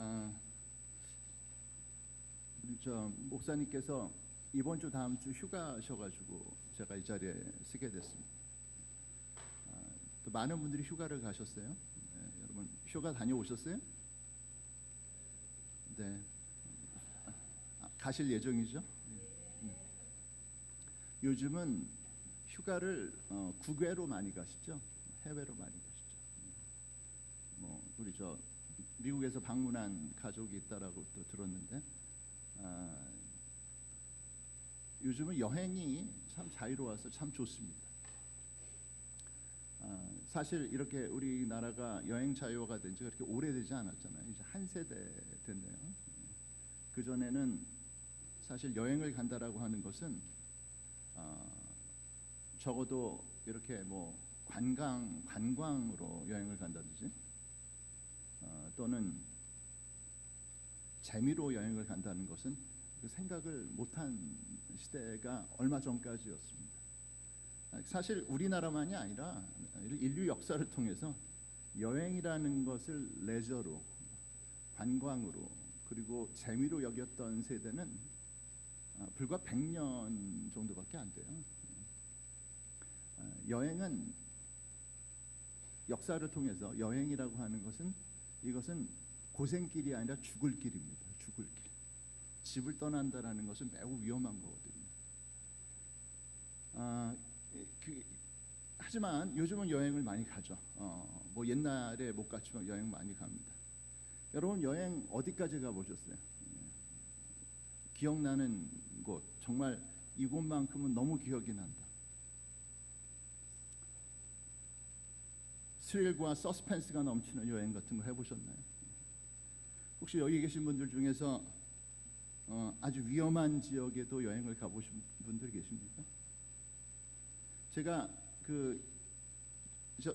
아, 우리 저 목사님께서 이번 주 다음 주 휴가셔가지고 제가 이 자리에 쓰게 됐습니다. 또 많은 분들이 휴가를 가셨어요. 네, 여러분 휴가 다녀오셨어요? 네, 가실 예정이죠? 네. 요즘은 휴가를 국외로 많이 가시죠? 해외로 많이 가시죠? 뭐 우리 저 미국에서 방문한 가족이 있다라고 또 들었는데, 아, 요즘은 여행이 참 자유로워서 참 좋습니다. 사실 이렇게 우리나라가 여행 자유화가 된 지 그렇게 오래되지 않았잖아요. 이제 한 세대 됐네요. 그 전에는 사실 여행을 간다라고 하는 것은 적어도 이렇게 뭐 관광으로 여행을 간다든지 또는 재미로 여행을 간다는 것은 그 생각을 못한 시대가 얼마 전까지였습니다. 사실 우리나라만이 아니라 인류 역사를 통해서 여행이라는 것을 레저로, 관광으로, 그리고 재미로 여겼던 세대는 불과 100년 정도밖에 안 돼요. 여행은 역사를 통해서 여행이라고 하는 것은 이것은 고생길이 아니라 죽을 길입니다. 죽을 길. 집을 떠난다라는 것은 매우 위험한 거거든요. 하지만 요즘은 여행을 많이 가죠. 뭐 옛날에 못 갔지만 여행 많이 갑니다. 여러분 여행 어디까지 가보셨어요? 기억나는 곳, 정말 이곳만큼은 너무 기억이 난다. 스릴과 서스펜스가 넘치는 여행 같은 거 해보셨나요? 혹시 여기 계신 분들 중에서 아주 위험한 지역에도 여행을 가보신 분들 계십니까? 제가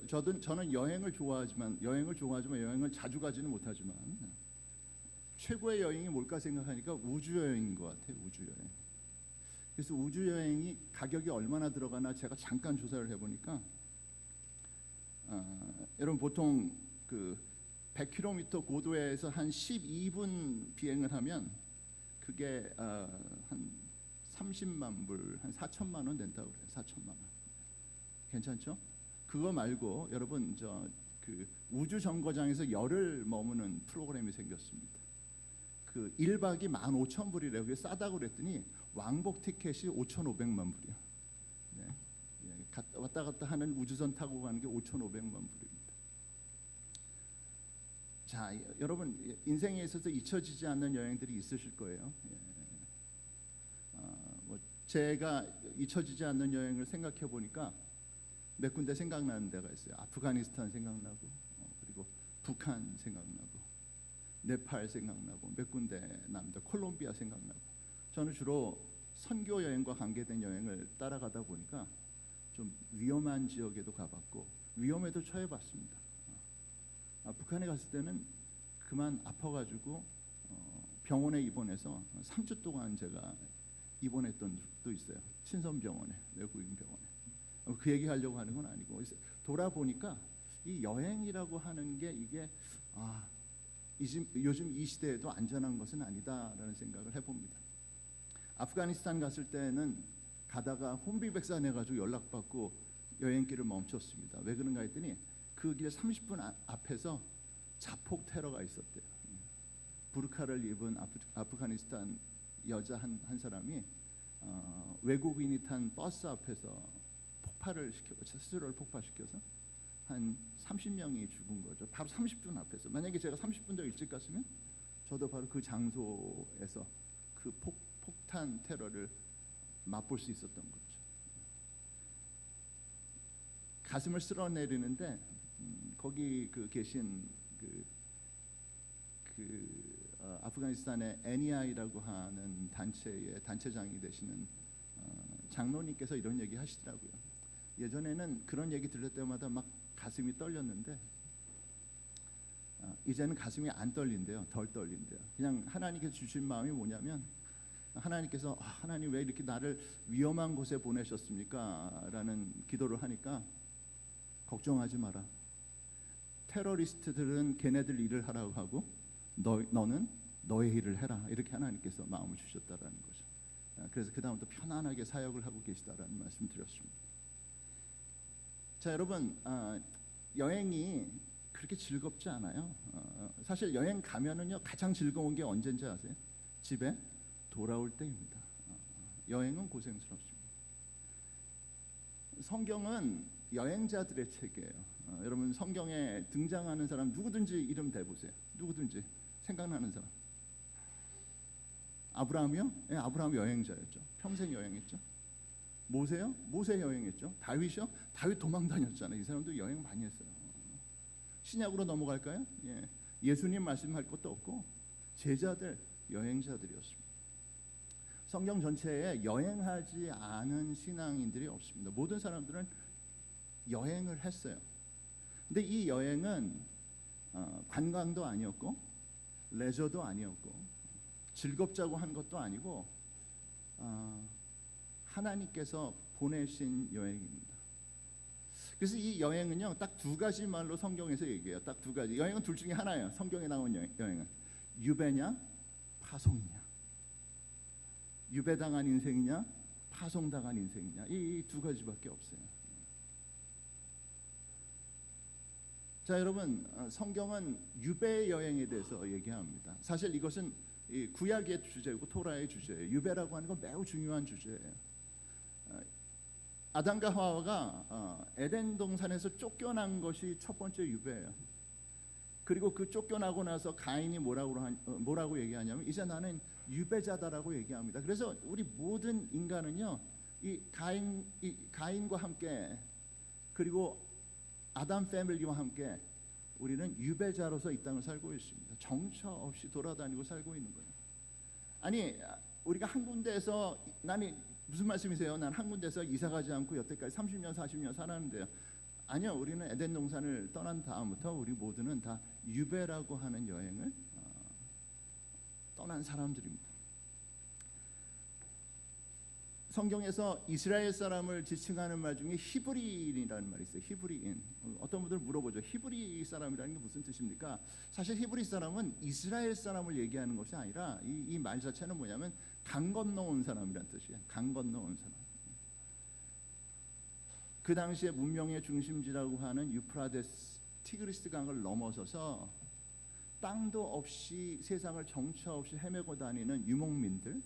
저는 여행을 좋아하지만 여행을 자주 가지는 못하지만 최고의 여행이 뭘까 생각하니까 우주 여행인 것 같아요. 우주 여행. 그래서 우주 여행이 가격이 얼마나 들어가나 제가 잠깐 조사를 해보니까 여러분 보통 그 100km 고도에서 한 12분 비행을 하면 그게 한 30만 불, 한 4천만 원 된다고 그래요. 4천만 원. 괜찮죠? 그거 말고 여러분 그 우주 정거장에서 열흘 머무는 프로그램이 생겼습니다. 그 1박이 15,000불이래요. 그게 싸다고 그랬더니 왕복 티켓이 5,500만 불이야. 네. 왔다 갔다 하는 우주선 타고 가는 게 5,500만 불입니다. 자, 여러분 인생에 있어서 잊혀지지 않는 여행들이 있으실 거예요. 뭐 제가 잊혀지지 않는 여행을 생각해 보니까 몇 군데 생각나는 데가 있어요. 아프가니스탄 생각나고, 그리고 북한 생각나고, 네팔 생각나고, 몇 군데 납니다. 콜롬비아 생각나고. 저는 주로 선교 여행과 관계된 여행을 따라가다 보니까 좀 위험한 지역에도 가봤고 위험에도 처해봤습니다. 북한에 갔을 때는 그만 아파가지고 병원에 입원해서 3주 동안 제가 입원했던 적도 있어요. 친선병원에, 외국인 병원에. 그 얘기 하려고 하는 건 아니고 돌아보니까 이 여행이라고 하는 게 이게 요즘 이 시대에도 안전한 것은 아니다라는 생각을 해봅니다. 아프가니스탄 갔을 때는 가다가 혼비백산 해가지고 연락받고 여행길을 멈췄습니다. 왜 그런가 했더니 그 길 30분 앞에서 자폭 테러가 있었대요. 부르카를 입은 아프가니스탄 여자 한 사람이 외국인이 탄 버스 앞에서 스스로를 폭발시켜서 한 30명이 죽은 거죠. 바로 30분 앞에서. 만약에 제가 30분 더 일찍 갔으면 저도 바로 그 장소에서 그 폭탄 테러를 맛볼 수 있었던 거죠. 가슴을 쓸어내리는데 거기 계신 아프가니스탄의 NEI라고 하는 단체의 단체장이 되시는 장로님께서 이런 얘기 하시더라고요. 예전에는 그런 얘기 들을 때마다 막 가슴이 떨렸는데 이제는 가슴이 안 떨린대요. 덜 떨린대요. 그냥 하나님께서 주신 마음이 뭐냐면 하나님께서 하나님 왜 이렇게 나를 위험한 곳에 보내셨습니까? 라는 기도를 하니까 걱정하지 마라. 테러리스트들은 걔네들 일을 하라고 하고 너는 너의 일을 해라. 이렇게 하나님께서 마음을 주셨다라는 거죠. 그래서 그 다음부터 편안하게 사역을 하고 계시다라는 말씀 드렸습니다. 자, 여러분, 여행이 그렇게 즐겁지 않아요. 사실 여행 가면은요 가장 즐거운 게 언제인지 아세요? 집에 돌아올 때입니다. 여행은 고생스럽습니다. 성경은 여행자들의 책이에요. 여러분 성경에 등장하는 사람 누구든지 이름 대보세요. 누구든지 생각나는 사람. 아브라함이요? 네, 아브라함 여행자였죠. 평생 여행했죠. 모세요? 모세 여행했죠. 다윗이요? 다윗 도망 다녔잖아요. 이 사람도 여행 많이 했어요. 신약으로 넘어갈까요? 예. 예수님 말씀할 것도 없고 제자들 여행자들이었습니다. 성경 전체에 여행하지 않은 신앙인들이 없습니다. 모든 사람들은 여행을 했어요. 근데 이 여행은 관광도 아니었고 레저도 아니었고 즐겁자고 한 것도 아니고 하나님께서 보내신 여행입니다. 그래서 이 여행은요 딱 두 가지 말로 성경에서 얘기해요. 딱 두 가지. 여행은 둘 중에 하나예요. 성경에 나온 여행은 유배냐 파송이냐. 유배당한 인생이냐 파송당한 인생이냐. 이 두 가지밖에 없어요. 자, 여러분, 성경은 유배 여행에 대해서 얘기합니다. 사실 이것은 이 구약의 주제이고 토라의 주제예요. 유배라고 하는 건 매우 중요한 주제예요. 아담과 하와가 에덴 동산에서 쫓겨난 것이 첫 번째 유배예요. 그리고 그 쫓겨나고 나서 가인이 뭐라고 얘기하냐면 이제 나는 유배자다라고 얘기합니다. 그래서 우리 모든 인간은요 이 가인과 함께 그리고 아담 패밀리와 함께 우리는 유배자로서 이 땅을 살고 있습니다. 정처 없이 돌아다니고 살고 있는 거예요. 아니 우리가 한 군데에서 나는 무슨 말씀이세요? 난 한 군데서 이사 가지 않고 여태까지 30년 40년 살았는데요. 아니요, 우리는 에덴 동산을 떠난 다음부터 우리 모두는 다 유배라고 하는 여행을 떠난 사람들입니다. 성경에서 이스라엘 사람을 지칭하는 말 중에 히브리인이라는 말이 있어요. 히브리인. 어떤 분들 물어보죠. 히브리 사람이라는 게 무슨 뜻입니까? 사실 히브리 사람은 이스라엘 사람을 얘기하는 것이 아니라 이 말 자체는 뭐냐면 강 건너온 사람이라는 뜻이에요. 강 건너온 사람. 그 당시에 문명의 중심지라고 하는 유프라데스 티그리스 강을 넘어서서 땅도 없이 세상을 정처 없이 헤매고 다니는 유목민들,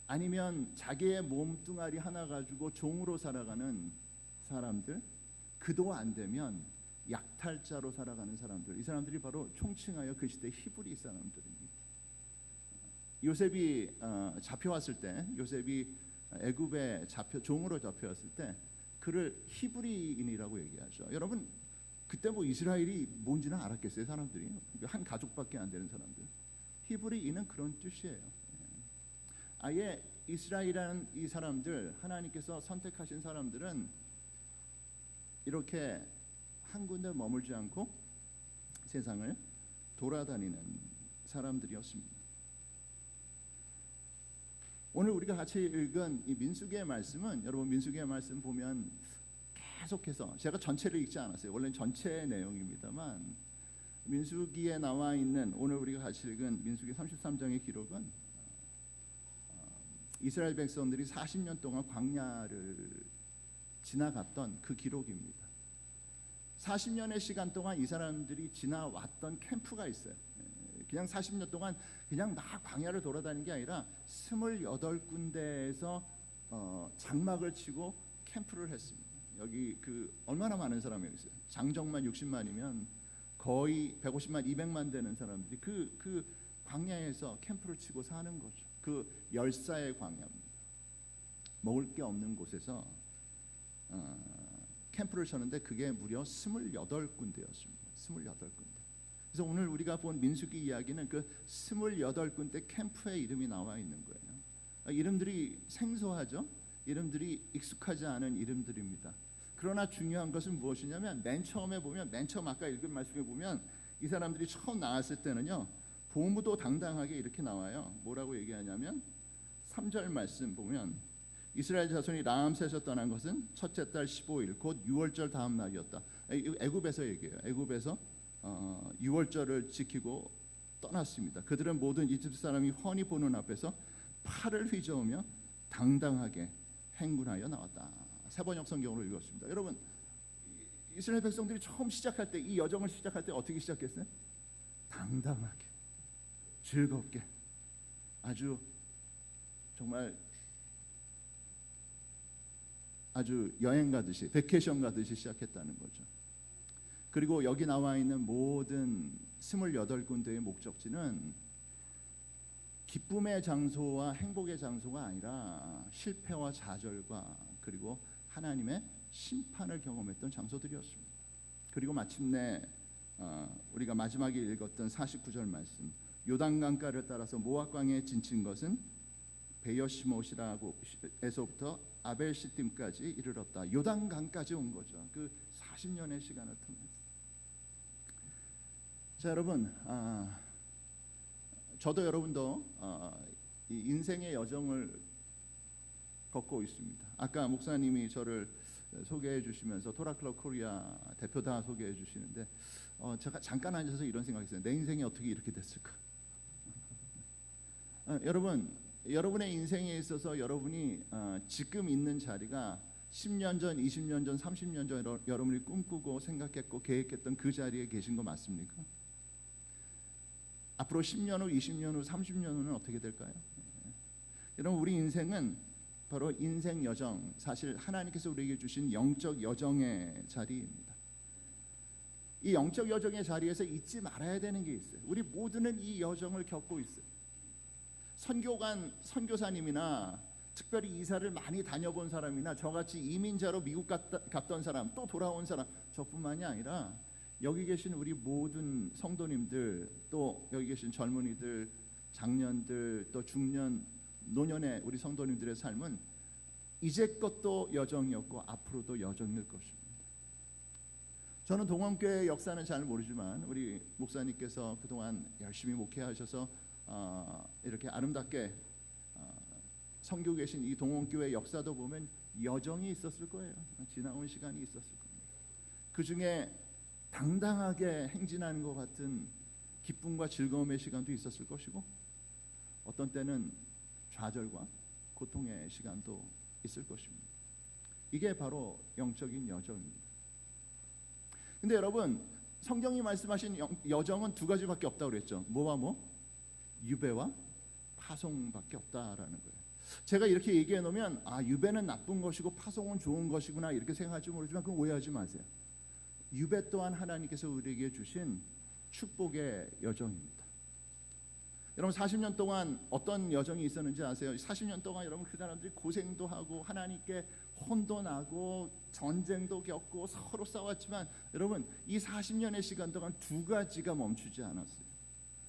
아니면 자기의 몸뚱아리 하나 가지고 종으로 살아가는 사람들, 그도 안 되면 약탈자로 살아가는 사람들, 이 사람들이 바로 총칭하여 그 시대 히브리 사람들입니다. 요셉이 잡혀왔을 때, 요셉이 애굽에 종으로 잡혀왔을 때 그를 히브리인이라고 얘기하죠. 여러분 그때 뭐 이스라엘이 뭔지는 알았겠어요? 사람들이 한 가족밖에 안 되는 사람들. 히브리인은 그런 뜻이에요. 아예 이스라엘이라는 이 사람들, 하나님께서 선택하신 사람들은 이렇게 한 군데 머물지 않고 세상을 돌아다니는 사람들이었습니다. 오늘 우리가 같이 읽은 이 민수기의 말씀은, 여러분 민수기의 말씀 보면 계속해서, 제가 전체를 읽지 않았어요. 원래는 전체 내용입니다만 민수기에 나와 있는 오늘 우리가 같이 읽은 민수기 33장의 기록은 이스라엘 백성들이 40년 동안 광야를 지나갔던 그 기록입니다. 40년의 시간 동안 이 사람들이 지나왔던 캠프가 있어요. 그냥 40년 동안 그냥 막 광야를 돌아다니는 게 아니라 28군데에서 장막을 치고 캠프를 했습니다. 여기 얼마나 많은 사람이 여기 있어요. 장정만 60만이면 거의 150만, 200만 되는 사람들이 그 광야에서 캠프를 치고 사는 거죠. 그 열사의 광야입니다. 먹을 게 없는 곳에서 캠프를 쳤는데 그게 무려 28군데였습니다. 28군데. 그래서 오늘 우리가 본 민수기 이야기는 그 28군데 캠프의 이름이 나와 있는 거예요. 이름들이 생소하죠. 이름들이 익숙하지 않은 이름들입니다. 그러나 중요한 것은 무엇이냐면 맨 처음 아까 읽은 말씀에 보면 이 사람들이 처음 나왔을 때는요 보무도 당당하게 이렇게 나와요. 뭐라고 얘기하냐면 3절 말씀 보면 이스라엘 자손이 라암셋에서 떠난 것은 첫째 달 15일 곧 6월절 다음 날이었다. 애굽에서 얘기해요. 애굽에서 유월절을 지키고 떠났습니다. 그들은 모든 이집트 사람이 훤히 보는 앞에서 팔을 휘저으며 당당하게 행군하여 나왔다. 새번역 성경으로 읽었습니다. 여러분, 이스라엘 백성들이 처음 시작할 때, 이 여정을 시작할 때 어떻게 시작했어요? 당당하게, 즐겁게, 아주 정말 아주 여행 가듯이, 베케이션 가듯이 시작했다는 거죠. 그리고 여기 나와 있는 모든 28군데의 목적지는 기쁨의 장소와 행복의 장소가 아니라 실패와 좌절과 그리고 하나님의 심판을 경험했던 장소들이었습니다. 그리고 마침내 우리가 마지막에 읽었던 49절 말씀, 요단강가를 따라서 모압 강에 진친 것은 베여시못이라고 에서부터 아벨시딤까지 이르렀다. 요단강까지 온 거죠. 그 40년의 시간을 통해서. 자, 여러분, 저도 여러분도 이 인생의 여정을 걷고 있습니다. 아까 목사님이 저를 소개해 주시면서 토라클럽 코리아 대표다 소개해 주시는데 제가 잠깐 앉아서 이런 생각했어요. 내 인생이 어떻게 이렇게 됐을까? 여러분, 여러분의 인생에 있어서 여러분이 지금 있는 자리가 10년 전, 20년 전, 30년 전 여러분이 꿈꾸고 생각했고 계획했던 그 자리에 계신 거 맞습니까? 앞으로 10년 후, 20년 후, 30년 후는 어떻게 될까요? 여러분, 우리 인생은 바로 인생 여정, 사실 하나님께서 우리에게 주신 영적 여정의 자리입니다. 이 영적 여정의 자리에서 잊지 말아야 되는 게 있어요. 우리 모두는 이 여정을 겪고 있어요. 선교사님이나 특별히 이사를 많이 다녀본 사람이나 저같이 이민자로 미국 갔던 사람, 또 돌아온 사람, 저뿐만이 아니라 여기 계신 우리 모든 성도님들, 또 여기 계신 젊은이들, 장년들, 또 중년, 노년의 우리 성도님들의 삶은 이제껏도 여정이었고 앞으로도 여정일 것입니다. 저는 동원교회 역사는 잘 모르지만 우리 목사님께서 그동안 열심히 목회하셔서 이렇게 아름답게 섬기고 계신 이 동원교회 역사도 보면 여정이 있었을 거예요. 지나온 시간이 있었을 겁니다. 그 중에 당당하게 행진하는 것 같은 기쁨과 즐거움의 시간도 있었을 것이고, 어떤 때는 좌절과 고통의 시간도 있을 것입니다. 이게 바로 영적인 여정입니다. 근데 여러분, 성경이 말씀하신 여정은 두 가지밖에 없다고 그랬죠. 뭐와 뭐? 유배와 파송밖에 없다라는 거예요. 제가 이렇게 얘기해 놓으면 유배는 나쁜 것이고 파송은 좋은 것이구나 이렇게 생각할지 모르지만 그건 오해하지 마세요. 유배 또한 하나님께서 우리에게 주신 축복의 여정입니다. 여러분, 40년 동안 어떤 여정이 있었는지 아세요? 40년 동안 여러분 그 사람들이 고생도 하고 하나님께 혼도 나고 전쟁도 겪고 서로 싸웠지만 여러분, 이 40년의 시간 동안 두 가지가 멈추지 않았어요.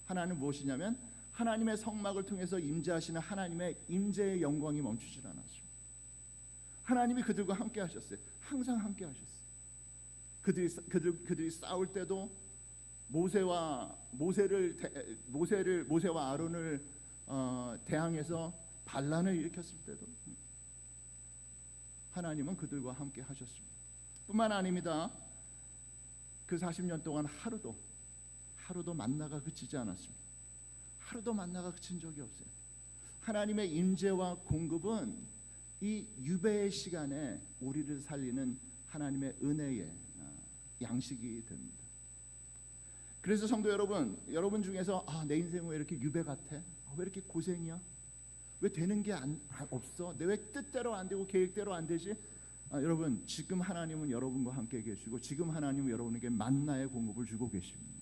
하나는 무엇이냐면 하나님의 성막을 통해서 임재하시는 하나님의 임재의 영광이 멈추지 않았어요. 하나님이 그들과 함께 하셨어요. 항상 함께 하셨어요. 그들이 싸울 때도 모세와 아론을 대항해서 반란을 일으켰을 때도 하나님은 그들과 함께 하셨습니다. 뿐만 아닙니다. 그 40년 동안 하루도 만나가 그치지 않았습니다. 하루도 만나가 그친 적이 없어요. 하나님의 임재와 공급은 이 유배의 시간에 우리를 살리는 하나님의 은혜의 양식이 됩니다. 그래서 성도 여러분 중에서 내 인생 왜 이렇게 유배 같아? 왜 이렇게 고생이야? 왜 되는 게 없어? 내 왜 뜻대로 안 되고 계획대로 안 되지? 여러분, 지금 하나님은 여러분과 함께 계시고 지금 하나님은 여러분에게 만나의 공급을 주고 계십니다.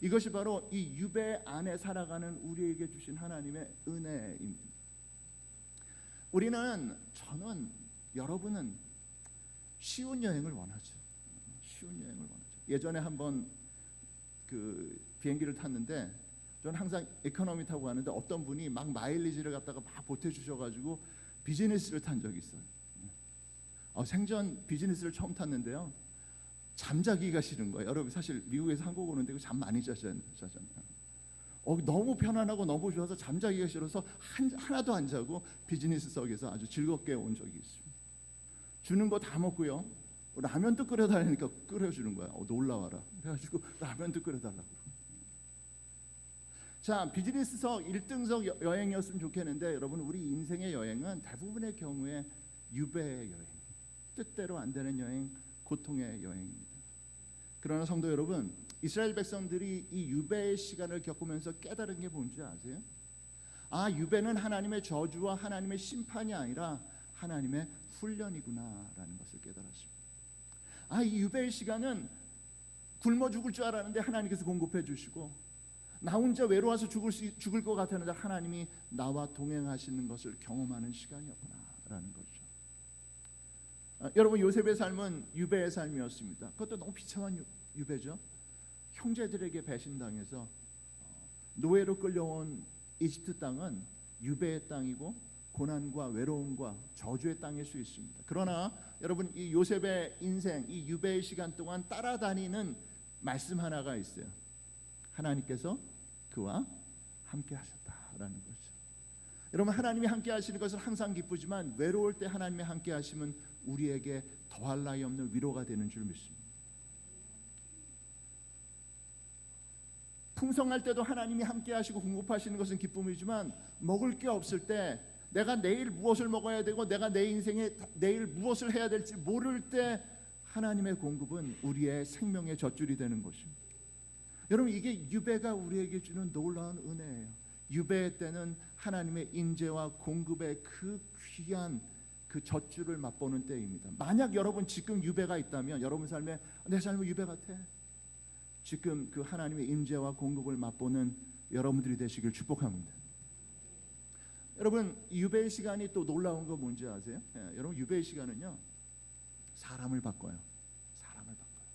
이것이 바로 이 유배 안에 살아가는 우리에게 주신 하나님의 은혜입니다. 저는, 여러분은 쉬운 여행을 원하죠. 쉬운 여행을 원하죠. 예전에 한번 그 비행기를 탔는데 저는 항상 에코노미 타고 가는데 어떤 분이 막 마일리지를 갖다가 막 보태주셔가지고 비즈니스를 탄 적이 있어요. 생전 비즈니스를 처음 탔는데요, 잠자기가 싫은 거예요. 여러분, 사실 미국에서 한국 오는데 잠 많이 자잖아요. 너무 편안하고 너무 좋아서 잠자기가 싫어서 하나도 안 자고 비즈니스석에서 아주 즐겁게 온 적이 있습니다. 주는 거 다 먹고요, 라면도 끓여달라니까 끓여주는 거야. 놀라워라. 그래가지고 라면도 끓여달라고. 자, 비즈니스석 1등석 여행이었으면 좋겠는데 여러분, 우리 인생의 여행은 대부분의 경우에 유배의 여행, 뜻대로 안 되는 여행, 고통의 여행입니다. 그러나 성도 여러분, 이스라엘 백성들이 이 유배의 시간을 겪으면서 깨달은 게 뭔지 아세요? 아, 유배는 하나님의 저주와 하나님의 심판이 아니라 하나님의 훈련이구나라는 것을 깨달았습니다. 아, 이 유배의 시간은 굶어 죽을 줄 알았는데 하나님께서 공급해 주시고, 나 혼자 외로워서 죽을 것 같았는데 하나님이 나와 동행하시는 것을 경험하는 시간이었구나라는 거죠. 여러분, 요셉의 삶은 유배의 삶이었습니다. 그것도 너무 비참한 유배죠. 형제들에게 배신당해서 노예로 끌려온 이집트 땅은 유배의 땅이고 고난과 외로움과 저주의 땅일 수 있습니다. 그러나 여러분, 이 요셉의 인생, 이 유배의 시간 동안 따라다니는 말씀 하나가 있어요. 하나님께서 그와 함께 하셨다라는 거죠. 여러분, 하나님이 함께 하시는 것은 항상 기쁘지만 외로울 때 하나님이 함께 하시면 우리에게 더할 나위 없는 위로가 되는 줄 믿습니다. 풍성할 때도 하나님이 함께 하시고 공급하시는 것은 기쁨이지만, 먹을 게 없을 때, 내가 내일 무엇을 먹어야 되고 내가 내 인생에 내일 무엇을 해야 될지 모를 때 하나님의 공급은 우리의 생명의 젖줄이 되는 것입니다. 여러분, 이게 유배가 우리에게 주는 놀라운 은혜예요. 유배의 때는 하나님의 인재와 공급의 그 귀한 그 젖줄을 맛보는 때입니다. 만약 여러분 지금 유배가 있다면, 여러분 삶에 내 삶은 유배 같아, 지금 그 하나님의 인재와 공급을 맛보는 여러분들이 되시길 축복합니다. 여러분, 유배의 시간이 또 놀라운 거 뭔지 아세요? 여러분, 유배의 시간은요, 사람을 바꿔요. 사람을 바꿔요.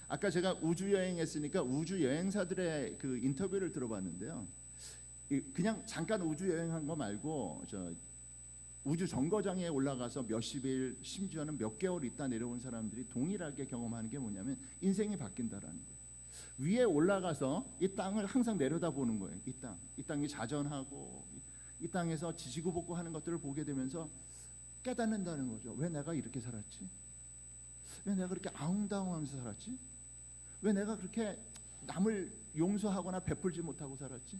아까 제가 우주 여행했으니까 우주 여행사들의 그 인터뷰를 들어봤는데요. 그냥 잠깐 우주 여행한 거 말고 우주 정거장에 올라가서 몇십일, 심지어는 몇 개월 있다 내려온 사람들이 동일하게 경험하는 게 뭐냐면 인생이 바뀐다라는 거예요. 위에 올라가서 이 땅을 항상 내려다보는 거예요. 이 땅이 자전하고 이 땅에서 지지고 볶고 하는 것들을 보게 되면서 깨닫는다는 거죠. 왜 내가 이렇게 살았지? 왜 내가 그렇게 아웅다웅하면서 살았지? 왜 내가 그렇게 남을 용서하거나 베풀지 못하고 살았지?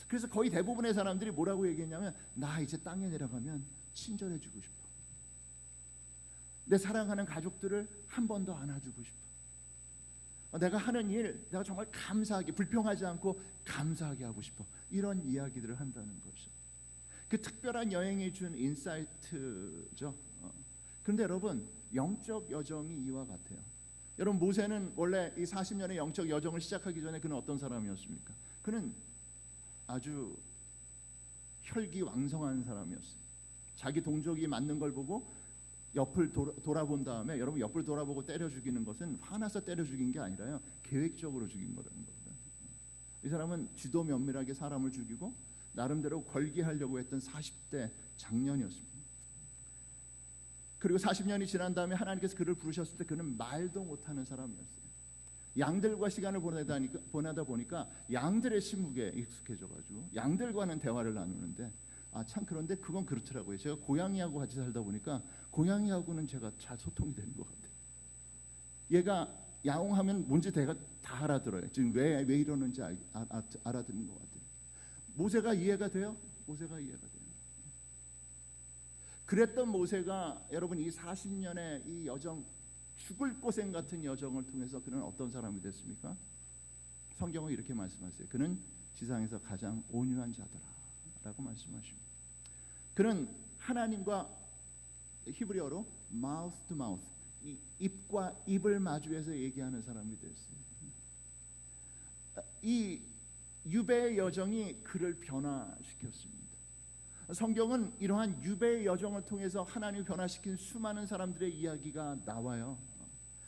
그래서 거의 대부분의 사람들이 뭐라고 얘기했냐면, 나 이제 땅에 내려가면 친절해지고 싶어. 내 사랑하는 가족들을 한 번 더 안아주고 싶어. 내가 하는 일, 내가 정말 감사하게, 불평하지 않고 감사하게 하고 싶어. 이런 이야기들을 한다는 거죠. 그 특별한 여행이 준 인사이트죠. 그런데 여러분, 영적 여정이 이와 같아요. 여러분, 모세는 원래 이 40년의 영적 여정을 시작하기 전에 그는 어떤 사람이었습니까? 그는 아주 혈기왕성한 사람이었어요. 자기 동족이 맞는 걸 보고 옆을 돌아본 다음에, 여러분, 옆을 돌아보고 때려 죽이는 것은 화나서 때려 죽인 게 아니라요, 계획적으로 죽인 거라는 겁니다. 이 사람은 지도 면밀하게 사람을 죽이고 나름대로 걸기하려고 했던 40대 장년이었습니다. 그리고 40년이 지난 다음에 하나님께서 그를 부르셨을 때 그는 말도 못하는 사람이었어요. 양들과 시간을 보내다 보니까 양들의 침묵에 익숙해져가지고 양들과는 대화를 나누는데, 참, 그런데 그건 그렇더라고요. 제가 고양이하고 같이 살다 보니까 고양이하고는 제가 잘 소통이 되는 것 같아요. 얘가 야옹하면 뭔지 제가 다 알아들어요. 지금 왜 이러는지 알아듣는 것 같아요. 모세가 이해가 돼요? 모세가 이해가 돼요. 그랬던 모세가 여러분, 이 40년의 이 여정, 죽을 고생 같은 여정을 통해서 그는 어떤 사람이 됐습니까? 성경은 이렇게 말씀하세요. 그는 지상에서 가장 온유한 자더라라고 말씀하십니다. 그는 하나님과 히브리어로 mouth to mouth, 이 입과 입을 마주해서 얘기하는 사람이 됐어요. 이 유배의 여정이 그를 변화시켰습니다. 성경은 이러한 유배의 여정을 통해서 하나님이 변화시킨 수많은 사람들의 이야기가 나와요.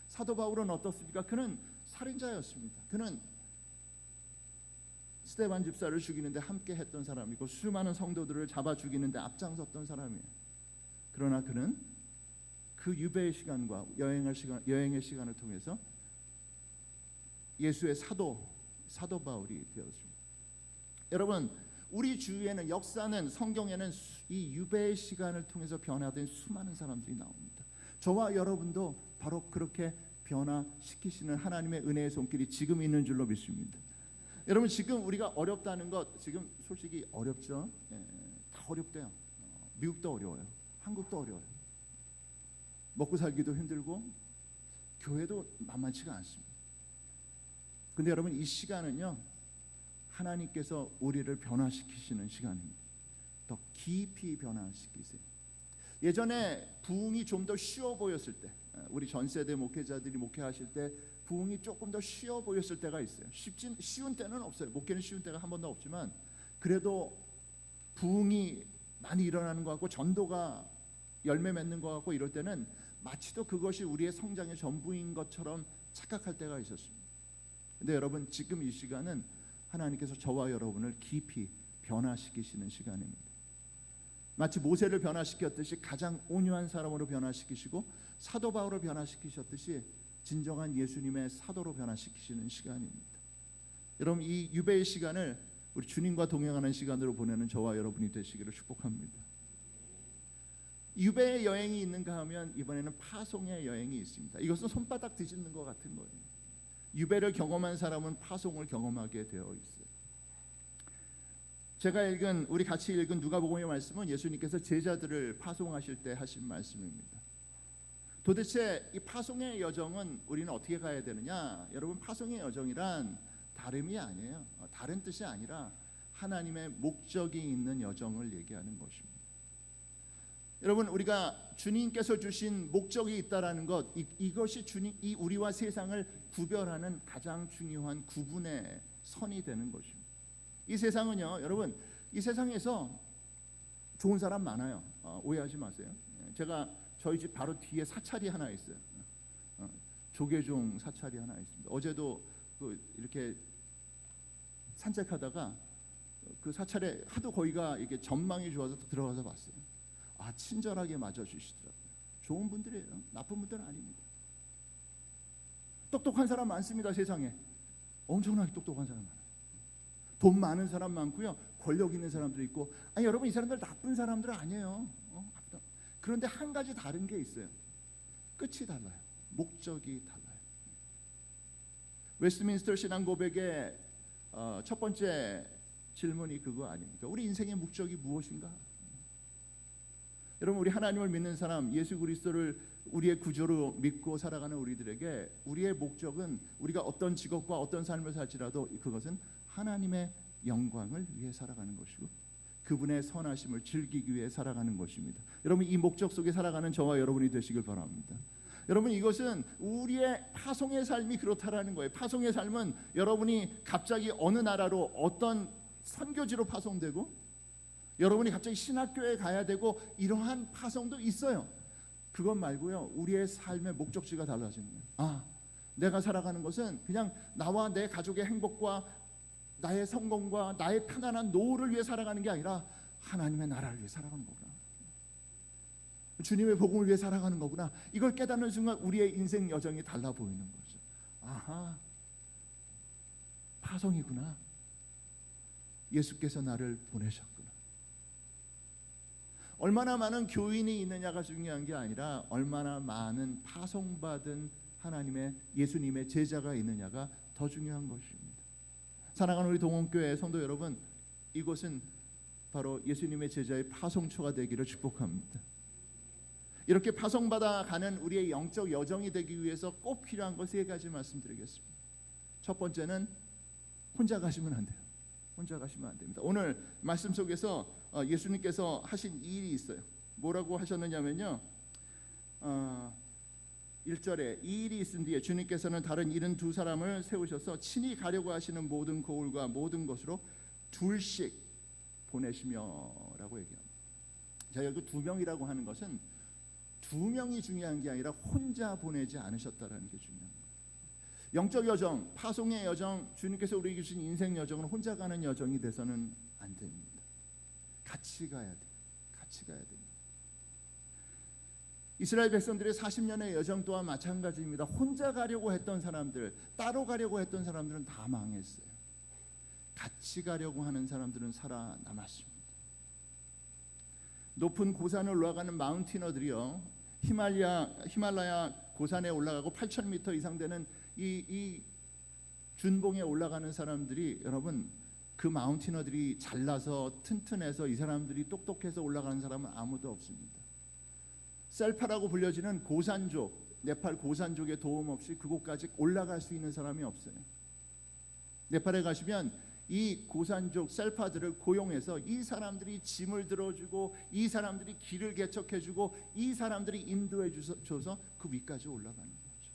사도 바울은 어떻습니까? 그는 살인자였습니다. 그는 스데반 집사를 죽이는데 함께 했던 사람이고 수많은 성도들을 잡아 죽이는데 앞장섰던 사람이에요. 그러나 그는 그 유배의 시간과 여행의 시간을 통해서 예수의 사도 바울이 되었습니다. 여러분, 우리 주위에는, 역사는, 성경에는 이 유배의 시간을 통해서 변화된 수많은 사람들이 나옵니다. 저와 여러분도 바로 그렇게 변화시키시는 하나님의 은혜의 손길이 지금 있는 줄로 믿습니다. 여러분, 지금 우리가 어렵다는 것, 지금 솔직히 어렵죠. 다 어렵대요. 미국도 어려워요. 한국도 어려워요. 먹고 살기도 힘들고 교회도 만만치가 않습니다. 근데 여러분, 이 시간은요, 하나님께서 우리를 변화시키시는 시간입니다. 더 깊이 변화시키세요. 예전에 부흥이 좀 더 쉬워 보였을 때, 우리 전 세대 목회자들이 목회하실 때 부흥이 조금 더 쉬워 보였을 때가 있어요. 쉬운 때는 없어요. 목회는 쉬운 때가 한 번도 없지만, 그래도 부흥이 많이 일어나는 것 같고 전도가 열매 맺는 것 같고 이럴 때는 마치도 그것이 우리의 성장의 전부인 것처럼 착각할 때가 있었습니다. 근데 여러분, 지금 이 시간은 하나님께서 저와 여러분을 깊이 변화시키시는 시간입니다. 마치 모세를 변화시켰듯이 가장 온유한 사람으로 변화시키시고 사도 바울을 변화시키셨듯이 진정한 예수님의 사도로 변화시키시는 시간입니다. 여러분, 이 유배의 시간을 우리 주님과 동행하는 시간으로 보내는 저와 여러분이 되시기를 축복합니다. 유배의 여행이 있는가 하면 이번에는 파송의 여행이 있습니다. 이것은 손바닥 뒤집는 것 같은 거예요. 유배를 경험한 사람은 파송을 경험하게 되어 있어요. 제가 우리 같이 읽은 누가복음의 말씀은 예수님께서 제자들을 파송하실 때 하신 말씀입니다. 도대체 이 파송의 여정은 우리는 어떻게 가야 되느냐? 여러분, 파송의 여정이란 다름이 아니에요. 다른 뜻이 아니라 하나님의 목적이 있는 여정을 얘기하는 것입니다. 여러분, 우리가 주님께서 주신 목적이 있다라는 것, 이것이 이 우리와 세상을 구별하는 가장 중요한 구분의 선이 되는 것입니다. 이 세상은요, 여러분, 이 세상에서 좋은 사람 많아요. 오해하지 마세요. 제가 저희 집 바로 뒤에 사찰이 하나 있어요. 조계종 사찰이 하나 있습니다. 어제도 이렇게 산책하다가 그 사찰에 하도 거기가 이게 전망이 좋아서 들어가서 봤어요. 친절하게 맞아주시더라고요. 좋은 분들이에요. 나쁜 분들은 아닙니다. 똑똑한 사람 많습니다. 세상에 엄청나게 똑똑한 사람 많아요. 돈 많은 사람 많고요, 권력 있는 사람도 있고. 여러분, 이 사람들 나쁜 사람들은 아니에요. 그런데 한 가지 다른 게 있어요. 끝이 달라요. 목적이 달라요. 웨스트민스터 신앙 고백의 첫 번째 질문이 그거 아닙니까? 우리 인생의 목적이 무엇인가? 여러분, 우리 하나님을 믿는 사람, 예수 그리스도를 우리의 구주로 믿고 살아가는 우리들에게 우리의 목적은 우리가 어떤 직업과 어떤 삶을 살지라도 그것은 하나님의 영광을 위해 살아가는 것이고 그분의 선하심을 즐기기 위해 살아가는 것입니다. 여러분, 이 목적 속에 살아가는 저와 여러분이 되시길 바랍니다. 여러분, 이것은 우리의 파송의 삶이 그렇다라는 거예요. 파송의 삶은 여러분이 갑자기 어느 나라로 어떤 선교지로 파송되고 여러분이 갑자기 신학교에 가야 되고 이러한 파송도 있어요. 그것 말고요, 우리의 삶의 목적지가 달라지는 거예요. 내가 살아가는 것은 그냥 나와 내 가족의 행복과 나의 성공과 나의 편안한 노후를 위해 살아가는 게 아니라 하나님의 나라를 위해 살아가는 거구나. 주님의 복음을 위해 살아가는 거구나. 이걸 깨닫는 순간 우리의 인생 여정이 달라 보이는 거죠. 파송이구나. 예수께서 나를 보내셨구나. 얼마나 많은 교인이 있느냐가 중요한 게 아니라 얼마나 많은 파송받은 하나님의 예수님의 제자가 있느냐가 더 중요한 것입니다. 사랑하는 우리 동원교회 성도 여러분, 이곳은 바로 예수님의 제자의 파송처가 되기를 축복합니다. 이렇게 파송받아 가는 우리의 영적 여정이 되기 위해서 꼭 필요한 것 세 가지 말씀드리겠습니다. 첫 번째는 혼자 가시면 안 돼요. 혼자 가시면 안 됩니다. 오늘 말씀 속에서 예수님께서 하신 일이 있어요. 뭐라고 하셨느냐면요, 1절에 이 일이 있은 뒤에 주님께서는 다른 72사람을 세우셔서 친히 가려고 하시는 모든 고을과 모든 곳으로 둘씩 보내시며라고 얘기합니다. 자, 여기 2명이라고 하는 것은 2명이 중요한 게 아니라 혼자 보내지 않으셨다라는 게 중요한 거예요. 영적 여정, 파송의 여정, 주님께서 우리에게 주신 인생 여정은 혼자 가는 여정이 돼서는 안 됩니다. 같이 가야 돼요. 같이 가야 됩니다. 이스라엘 백성들의 40년의 여정 또한 마찬가지입니다. 혼자 가려고 했던 사람들, 따로 가려고 했던 사람들은 다 망했어요. 같이 가려고 하는 사람들은 살아남았습니다. 높은 고산을 올라가는 마운티너들이요, 히말라야 고산에 올라가고 8,000m 이상 되는 이 준봉에 올라가는 사람들이, 여러분, 그 마운티너들이 잘나서 튼튼해서 이 사람들이 똑똑해서 올라가는 사람은 아무도 없습니다. 셀파라고 불려지는 고산족, 네팔 고산족의 도움 없이 그곳까지 올라갈 수 있는 사람이 없어요. 네팔에 가시면 이 고산족 셀파들을 고용해서 이 사람들이 짐을 들어주고, 이 사람들이 길을 개척해주고, 이 사람들이 인도해 줘서 그 위까지 올라가는 거죠.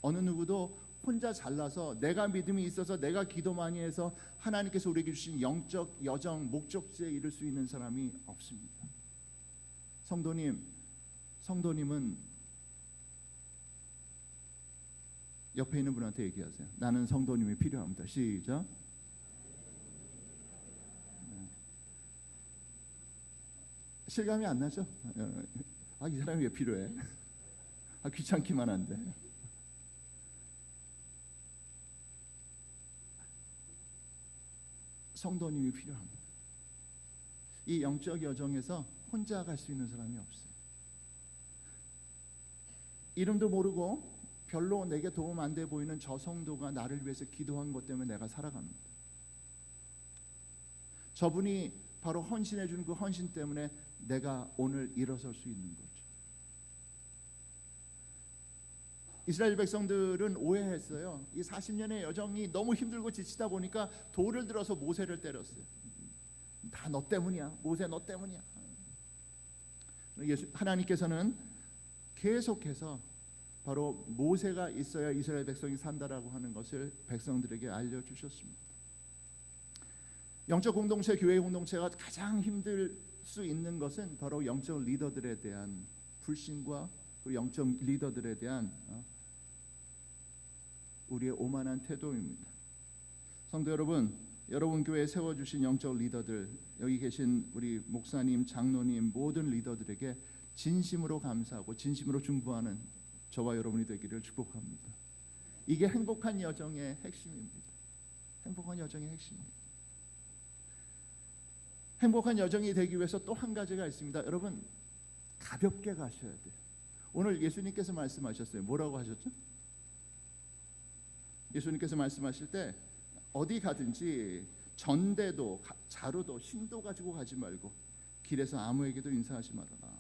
어느 누구도 혼자 잘나서 내가 믿음이 있어서 내가 기도 많이 해서 하나님께서 우리에게 주신 영적 여정 목적지에 이를 수 있는 사람이 없습니다. 성도님은 옆에 있는 분한테 얘기하세요. 나는 성도님이 필요합니다. 시작. 실감이 안 나죠? 이 사람이 왜 필요해? 귀찮기만 한데. 성도님이 필요합니다. 이 영적 여정에서 혼자 갈 수 있는 사람이 없어요. 이름도 모르고 별로 내게 도움 안 돼 보이는 저 성도가 나를 위해서 기도한 것 때문에 내가 살아갑니다. 저분이 바로 헌신해 주는 그 헌신 때문에 내가 오늘 일어설 수 있는 거죠. 이스라엘 백성들은 오해했어요. 이 40년의 여정이 너무 힘들고 지치다 보니까 돌을 들어서 모세를 때렸어요. 다 너 때문이야. 모세 너 때문이야. 하나님께서는 계속해서 바로 모세가 있어야 이스라엘 백성이 산다라고 하는 것을 백성들에게 알려주셨습니다. 영적 공동체, 교회 공동체가 가장 힘들 수 있는 것은 바로 영적 리더들에 대한 불신과 그 영적 리더들에 대한 우리의 오만한 태도입니다. 성도 여러분, 여러분 교회에 세워주신 영적 리더들, 여기 계신 우리 목사님, 장로님, 모든 리더들에게 진심으로 감사하고 진심으로 중보하는 저와 여러분이 되기를 축복합니다. 이게 행복한 여정의 핵심입니다. 행복한 여정의 핵심입니다. 행복한 여정이 되기 위해서 또 한 가지가 있습니다. 여러분, 가볍게 가셔야 돼요. 오늘 예수님께서 말씀하셨어요. 뭐라고 하셨죠? 예수님께서 말씀하실 때 어디 가든지 전대도 자루도 흰도 가지고 가지 말고 길에서 아무에게도 인사하지 말아라.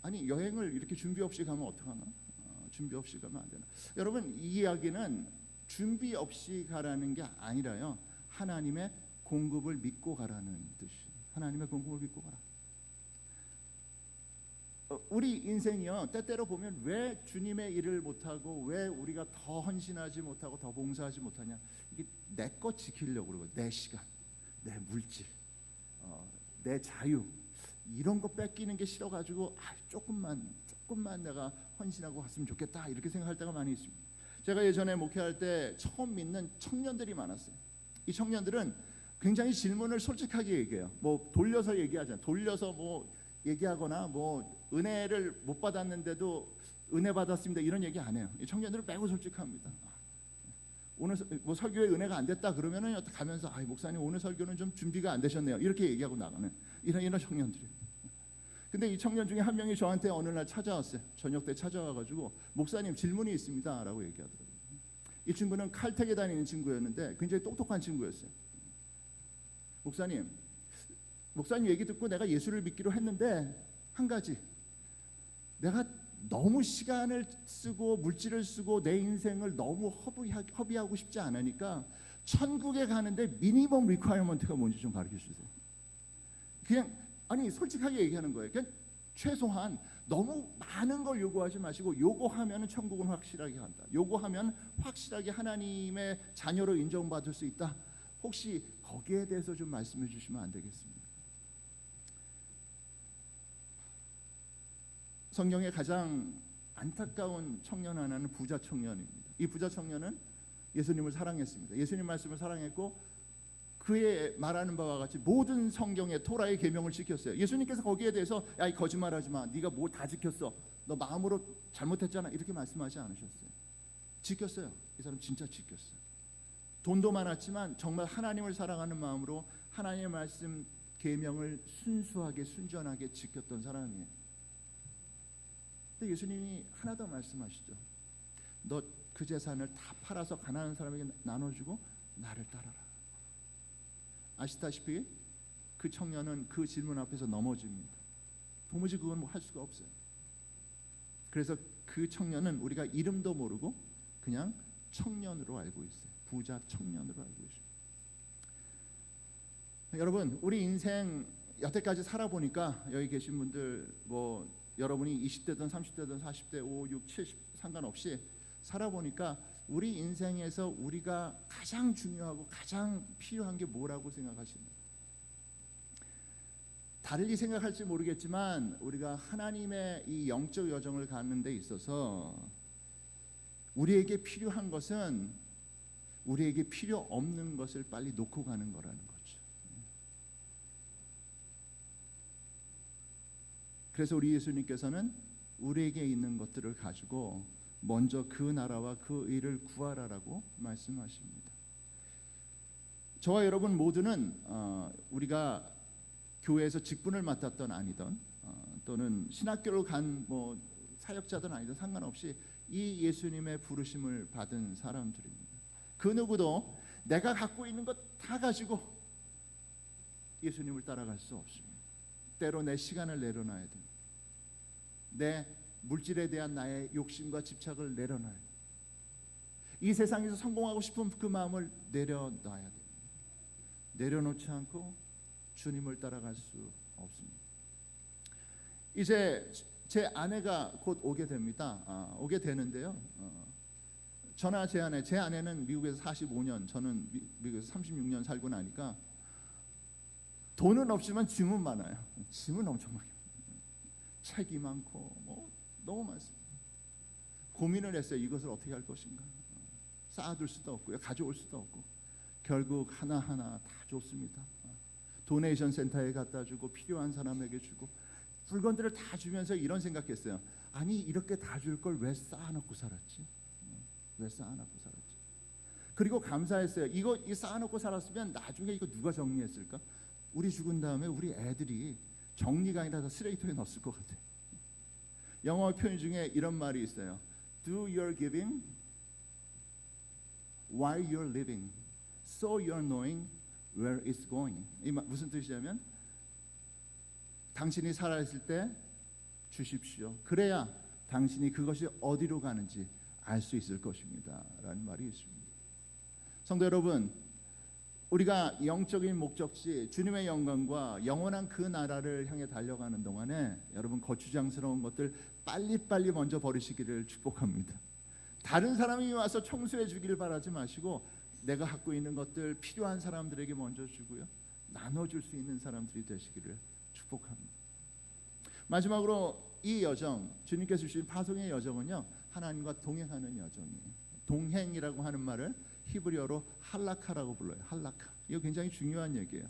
아니, 여행을 이렇게 준비 없이 가면 어떡하나? 준비 없이 가면 안 되나? 여러분, 이 이야기는 준비 없이 가라는 게 아니라요, 하나님의 공급을 믿고 가라는 뜻이. 하나님의 공급을 믿고 가라. 우리 인생이요, 때때로 보면 왜 주님의 일을 못하고 왜 우리가 더 헌신하지 못하고 더 봉사하지 못하냐? 이게 내 것 지키려고 그러고, 내 시간, 내 물질, 내 자유, 이런 거 뺏기는 게 싫어가지고 조금만 내가 헌신하고 갔으면 좋겠다, 이렇게 생각할 때가 많이 있습니다. 제가 예전에 목회할 때 처음 믿는 청년들이 많았어요. 이 청년들은 굉장히 질문을 솔직하게 얘기해요. 뭐 돌려서 얘기하잖아요. 돌려서 뭐 얘기하거나 뭐 은혜를 못 받았는데도 은혜 받았습니다, 이런 얘기 안 해요. 이 청년들은 매우 솔직합니다. 오늘 뭐 설교에 은혜가 안 됐다 그러면은 가면서 목사님 오늘 설교는 좀 준비가 안 되셨네요, 이렇게 얘기하고 나가는 이런 청년들이에요. 근데 이 청년 중에 한 명이 저한테 어느 날 찾아왔어요. 저녁 때 찾아와가지고 목사님 질문이 있습니다라고 얘기하더라고요. 이 친구는 칼텍에 다니는 친구였는데 굉장히 똑똑한 친구였어요. 목사님 얘기 듣고 내가 예수를 믿기로 했는데 한 가지, 내가 너무 시간을 쓰고 물질을 쓰고 내 인생을 너무 허비하고 싶지 않으니까 천국에 가는데 미니멈 리퀘어먼트가 뭔지 좀 가르쳐 주세요. 그냥 솔직하게 얘기하는 거예요. 그냥 최소한 너무 많은 걸 요구하지 마시고, 요거하면 천국은 확실하게 간다, 요거하면 확실하게 하나님의 자녀로 인정받을 수 있다, 혹시 거기에 대해서 좀 말씀해 주시면 안 되겠습니까? 성경의 가장 안타까운 청년 하나는 부자 청년입니다. 이 부자 청년은 예수님을 사랑했습니다. 예수님 말씀을 사랑했고 그의 말하는 바와 같이 모든 성경의 토라의 계명을 지켰어요. 예수님께서 거기에 대해서 야, 이 거짓말하지 마, 네가 뭐 다 지켰어, 너 마음으로 잘못했잖아, 이렇게 말씀하지 않으셨어요. 지켰어요. 이 사람 진짜 지켰어요. 돈도 많았지만 정말 하나님을 사랑하는 마음으로 하나님의 말씀 계명을 순수하게 순전하게 지켰던 사람이에요. 근데 예수님이 하나 더 말씀하시죠. 너 그 재산을 다 팔아서 가난한 사람에게 나눠주고 나를 따라라. 아시다시피 그 청년은 그 질문 앞에서 넘어집니다. 도무지 그건 뭐 할 수가 없어요. 그래서 그 청년은 우리가 이름도 모르고 그냥 청년으로 알고 있어요. 부자 청년으로 알고 있어요. 여러분, 우리 인생 여태까지 살아보니까 여기 계신 분들 뭐 여러분이 20대든 30대든 40대 5, 6, 70 상관없이 살아보니까 우리 인생에서 우리가 가장 중요하고 가장 필요한 게 뭐라고 생각하시나요? 다르게 생각할지 모르겠지만 우리가 하나님의 이 영적 여정을 가는 데 있어서 우리에게 필요한 것은 우리에게 필요 없는 것을 빨리 놓고 가는 거라는 거죠. 그래서 우리 예수님께서는 우리에게 있는 것들을 가지고 먼저 그 나라와 그 의를 구하라라고 말씀하십니다. 저와 여러분 모두는 우리가 교회에서 직분을 맡았던 아니던 또는 신학교를 간 뭐 사역자든 아니든 상관없이 이 예수님의 부르심을 받은 사람들입니다. 그 누구도 내가 갖고 있는 것 다 가지고 예수님을 따라갈 수 없습니다. 때로 내 시간을 내려놔야 됩니다. 내 물질에 대한 나의 욕심과 집착을 내려놔야 됩니다. 이 세상에서 성공하고 싶은 그 마음을 내려놔야 됩니다. 내려놓지 않고 주님을 따라갈 수 없습니다. 이제 제 아내가 곧 오게 됩니다. 오게 되는데요. 저나 제 아내는 미국에서 45년, 저는 미국에서 36년 살고 나니까 돈은 없지만 짐은 많아요. 짐은 엄청 많아요. 책이 많고 뭐 너무 많습니다. 고민을 했어요. 이것을 어떻게 할 것인가. 쌓아둘 수도 없고요. 가져올 수도 없고 결국 하나하나 다 줬습니다. 도네이션 센터에 갖다 주고 필요한 사람에게 주고 물건들을 다 주면서 이런 생각했어요. 아니 이렇게 다 줄 걸 왜 쌓아놓고 살았지? 왜 쌓아놓고 살았지? 그리고 감사했어요. 이거 쌓아놓고 살았으면 나중에 이거 누가 정리했을까? 우리 죽은 다음에 우리 애들이 정리가 아니라 다 쓰레기통에 넣었을 것 같아요. 영어 표현 중에 이런 말이 있어요. Do your giving while you're living, so you're knowing where it's going. 이 무슨 뜻이냐면 당신이 살아있을 때 주십시오. 그래야 당신이 그것이 어디로 가는지 알 수 있을 것입니다. 라는 말이 있습니다. 성도 여러분, 우리가 영적인 목적지 주님의 영광과 영원한 그 나라를 향해 달려가는 동안에 여러분 거추장스러운 것들 빨리빨리 먼저 버리시기를 축복합니다. 다른 사람이 와서 청소해 주기를 바라지 마시고 내가 갖고 있는 것들 필요한 사람들에게 먼저 주고요. 나눠줄 수 있는 사람들이 되시기를 축복합니다. 마지막으로 이 여정, 주님께서 주신 파송의 여정은요, 하나님과 동행하는 여정이에요. 동행이라고 하는 말을 히브리어로 할라카라고 불러요. 할라카. 이거 굉장히 중요한 얘기예요.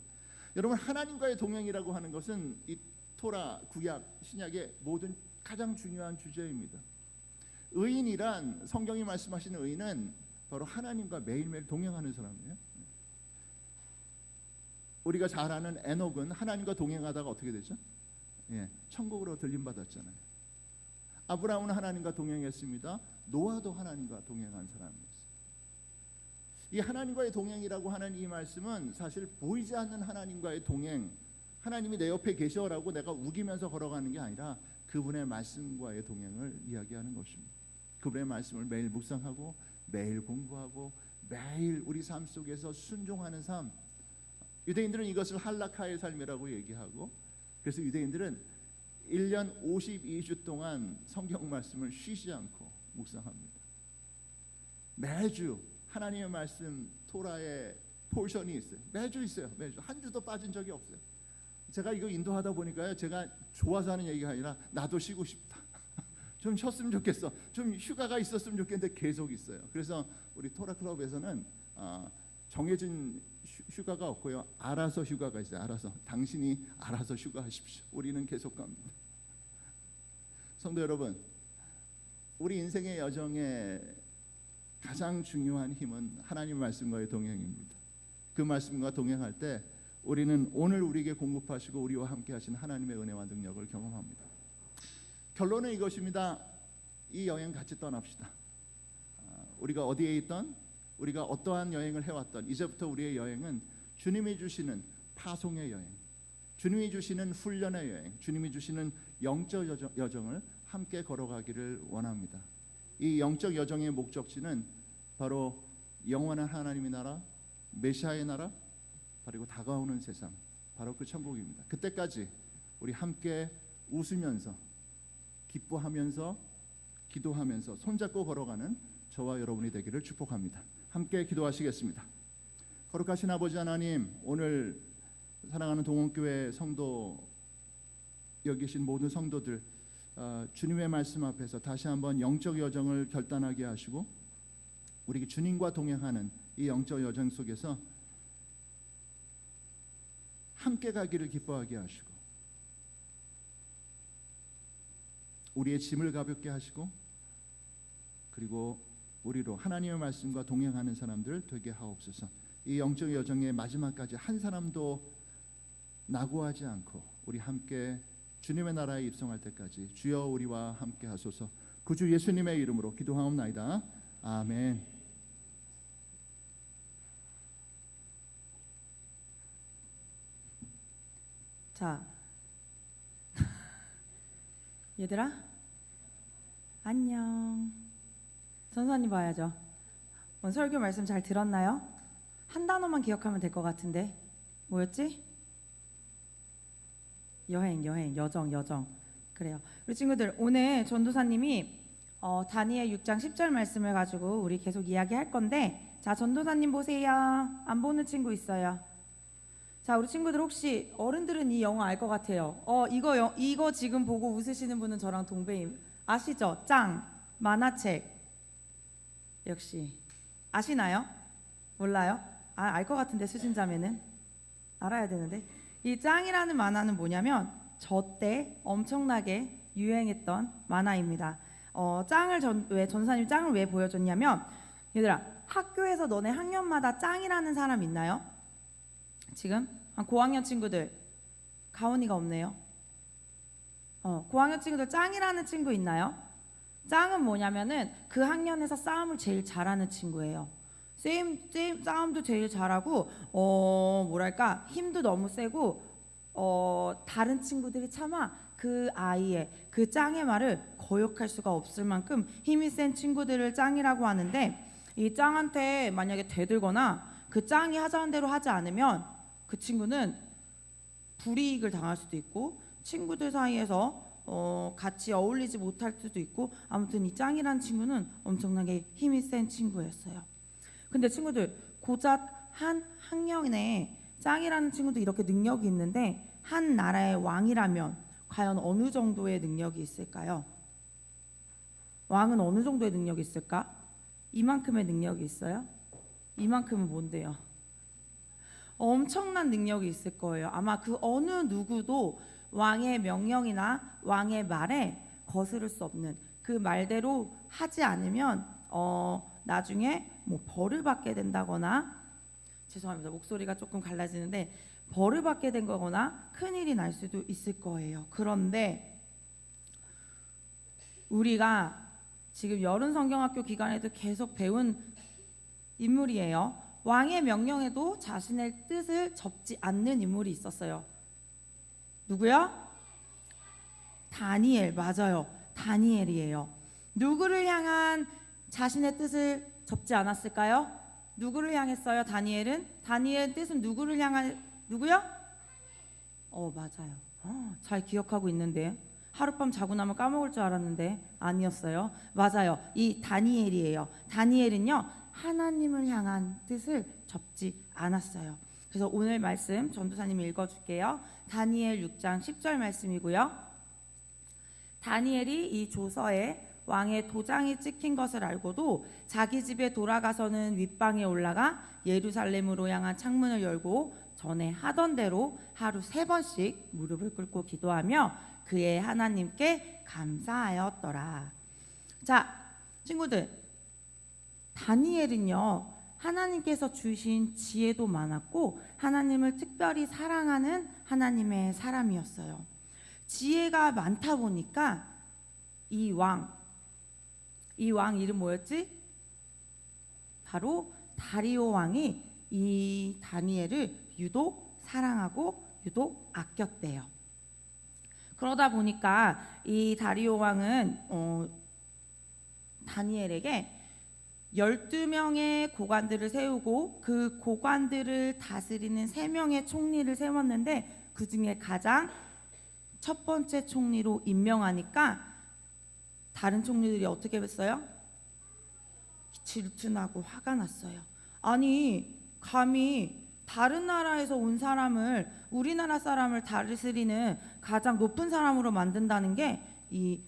여러분, 하나님과의 동행이라고 하는 것은 이 토라, 구약, 신약의 모든 가장 중요한 주제입니다. 의인이란, 성경이 말씀하시는 의인은 바로 하나님과 매일매일 동행하는 사람이에요. 우리가 잘 아는 에녹은 하나님과 동행하다가 어떻게 되죠? 천국으로 들림받았잖아요. 아브라함은 하나님과 동행했습니다. 노아도 하나님과 동행한 사람이었어요. 이 하나님과의 동행이라고 하는 이 말씀은 사실 보이지 않는 하나님과의 동행, 하나님이 내 옆에 계셔라고 내가 우기면서 걸어가는 게 아니라 그분의 말씀과의 동행을 이야기하는 것입니다. 그분의 말씀을 매일 묵상하고 매일 공부하고 매일 우리 삶 속에서 순종하는 삶. 유대인들은 이것을 할라카의 삶이라고 얘기하고, 그래서 유대인들은 1년 52주 동안 성경 말씀을 쉬지 않고 묵상합니다. 매주 하나님의 말씀 토라의 포션이 있어요. 매주 있어요. 매주 한 주도 빠진 적이 없어요. 제가 이거 인도하다 보니까요, 제가 좋아서 하는 얘기가 아니라 나도 쉬고 싶다. 좀 쉬었으면 좋겠어. 좀 휴가가 있었으면 좋겠는데 계속 있어요. 그래서 우리 토라 클럽에서는 정해진 휴가가 없고요. 알아서 휴가가 있어요. 알아서. 당신이 알아서 휴가하십시오. 우리는 계속 갑니다. 성도 여러분, 우리 인생의 여정에 가장 중요한 힘은 하나님 말씀과의 동행입니다. 그 말씀과 동행할 때 우리는 오늘 우리에게 공급하시고 우리와 함께 하신 하나님의 은혜와 능력을 경험합니다. 결론은 이것입니다. 이 여행 같이 떠납시다. 우리가 어디에 있던, 우리가 어떠한 여행을 해왔던, 이제부터 우리의 여행은 주님이 주시는 파송의 여행, 주님이 주시는 훈련의 여행, 주님이 주시는 영적 여정을 함께 걸어가기를 원합니다. 이 영적 여정의 목적지는 바로 영원한 하나님의 나라, 메시아의 나라, 그리고 다가오는 세상, 바로 그 천국입니다. 그때까지 우리 함께 웃으면서, 기뻐하면서, 기도하면서 손잡고 걸어가는 저와 여러분이 되기를 축복합니다. 함께 기도하시겠습니다. 거룩하신 아버지 하나님, 오늘 사랑하는 동원교회 성도, 여기 계신 모든 성도들, 주님의 말씀 앞에서 다시 한번 영적 여정을 결단하게 하시고 우리 주님과 동행하는 이 영적 여정 속에서 함께 가기를 기뻐하게 하시고 우리의 짐을 가볍게 하시고 그리고 우리로 하나님의 말씀과 동행하는 사람들 되게 하옵소서. 이 영적 여정의 마지막까지 한 사람도 낙오하지 않고 우리 함께 주님의 나라에 입성할 때까지 주여 우리와 함께 하소서. 구주 예수님의 이름으로 기도하옵나이다. 아멘. 자, 얘들아 안녕. 전사님 봐야죠. 오늘 설교 말씀 잘 들었나요? 한 단어만 기억하면 될 것 같은데 뭐였지? 여행, 여정. 그래요. 우리 친구들, 오늘 전도사님이 다니엘 6장 10절 말씀을 가지고 우리 계속 이야기할 건데, 자, 전도사님 보세요. 안 보는 친구 있어요? 자, 우리 친구들 혹시 어른들은 이 영화 알 것 같아요. 이거 지금 보고 웃으시는 분은 저랑 동배임. 아시죠? 짱 만화책. 역시 아시나요? 몰라요? 알 것 같은데 수진자매는 알아야 되는데, 이 짱이라는 만화는 뭐냐면 저 때 엄청나게 유행했던 만화입니다. 왜 전사님 짱을 왜 보여줬냐면, 얘들아 학교에서 너네 학년마다 짱이라는 사람 있나요? 지금 고학년 친구들, 가온이가 없네요. 고학년 친구들 짱이라는 친구 있나요? 짱은 뭐냐면은 그 학년에서 싸움을 제일 잘하는 친구예요. 싸움도 제일 잘하고 뭐랄까 힘도 너무 세고 다른 친구들이 차마 그 아이의 그 짱의 말을 거역할 수가 없을 만큼 힘이 센 친구들을 짱이라고 하는데, 이 짱한테 만약에 대들거나 그 짱이 하자는 대로 하지 않으면 그 친구는 불이익을 당할 수도 있고 친구들 사이에서 같이 어울리지 못할 수도 있고, 아무튼 이 짱이라는 친구는 엄청나게 힘이 센 친구였어요. 근데 친구들, 고작 한 학년에 짱이라는 친구도 이렇게 능력이 있는데 한 나라의 왕이라면 과연 어느 정도의 능력이 있을까요? 왕은 어느 정도의 능력이 있을까? 이만큼의 능력이 있어요? 이만큼은 뭔데요? 엄청난 능력이 있을 거예요. 아마 그 어느 누구도 왕의 명령이나 왕의 말에 거스를 수 없는, 그 말대로 하지 않으면 나중에 뭐 벌을 받게 된다거나, 죄송합니다, 목소리가 조금 갈라지는데, 벌을 받게 된 거거나 큰일이 날 수도 있을 거예요. 그런데 우리가 지금 여름 성경학교 기간에도 계속 배운 인물이에요. 왕의 명령에도 자신의 뜻을 접지 않는 인물이 있었어요. 누구요? 다니엘. 맞아요, 다니엘이에요. 누구를 향한 자신의 뜻을 접지 않았을까요? 누구를 향했어요? 다니엘의 뜻은 누구를 향한, 누구요? 맞아요. 잘 기억하고 있는데, 하룻밤 자고 나면 까먹을 줄 알았는데 아니었어요. 맞아요, 이 다니엘이에요. 다니엘은요, 하나님을 향한 뜻을 접지 않았어요. 그래서 오늘 말씀 전도사님이 읽어줄게요. 다니엘 6장 10절 말씀이고요. 다니엘이 이 조서에 왕의 도장이 찍힌 것을 알고도 자기 집에 돌아가서는 윗방에 올라가 예루살렘으로 향한 창문을 열고 전에 하던 대로 하루 3번씩 무릎을 꿇고 기도하며 그의 하나님께 감사하였더라. 자, 친구들, 다니엘은요, 하나님께서 주신 지혜도 많았고 하나님을 특별히 사랑하는 하나님의 사람이었어요. 지혜가 많다 보니까 이 왕 이름 뭐였지? 바로 다리오 왕이 이 다니엘을 유독 사랑하고 유독 아꼈대요. 그러다 보니까 이 다리오 왕은 다니엘에게 12명의 고관들을 세우고 그 고관들을 다스리는 3명의 총리를 세웠는데 그 중에 가장 첫 번째 총리로 임명하니까 다른 총리들이 어떻게 했어요? 질투나고 화가 났어요. 아니 감히 다른 나라에서 온 사람을 우리나라 사람을 다스리는 가장 높은 사람으로 만든다는 게 이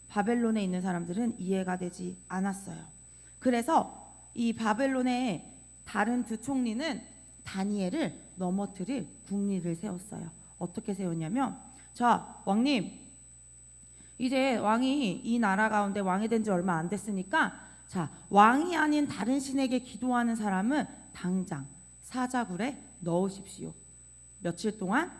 바벨론에 있는 사람들은 이해가 되지 않았어요. 그래서 이 바벨론의 다른 두 총리는 다니엘을 넘어뜨릴 국리를 세웠어요. 어떻게 세웠냐면, 자 왕님, 이제 왕이 이 나라 가운데 왕이 된 지 얼마 안 됐으니까 자 왕이 아닌 다른 신에게 기도하는 사람은 당장 사자굴에 넣으십시오. 며칠 동안?